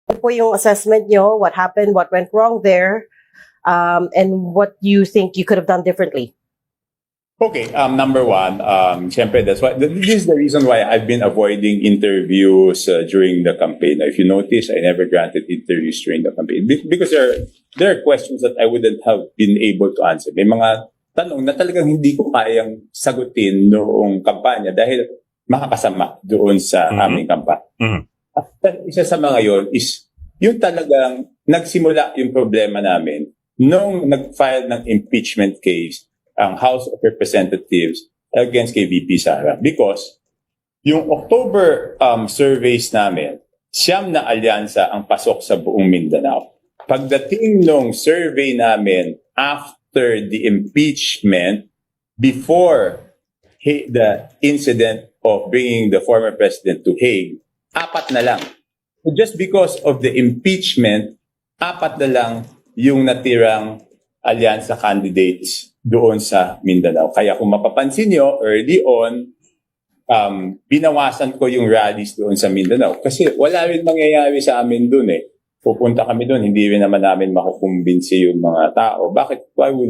Ano po yung assessment nyo? What happened? What went wrong there? And what you think you could have done differently? Okay, number one, syempre this is the reason why I've been avoiding interviews during the campaign. If you notice, I never granted interviews during the campaign because there are questions that I wouldn't have been able to answer. May mga tanong na talagang hindi ko kayang sagutin noong kampanya dahil makakasama doon sa aming kampanya. At isa sa mga yon is yung talagang nagsimula yung problema namin nung nag-file ng impeachment case ang House of Representatives against kay VP Sara. Because yung October surveys namin, 9 na alyansa ang pasok sa buong Mindanao. Pagdating nung survey namin after the impeachment, before the incident of bringing the former president to Hague, 4 na lang. So just because of the impeachment, 4 na lang yung natirang alyansa candidates doon sa Mindanao. Kaya kung mapapansin nyo, early on, binawasan ko yung rallies doon sa Mindanao. Kasi wala rin mangyayari sa amin doon eh. Pupunta kami doon, hindi rin naman namin makukumbinsi yung mga tao. Bakit? Why would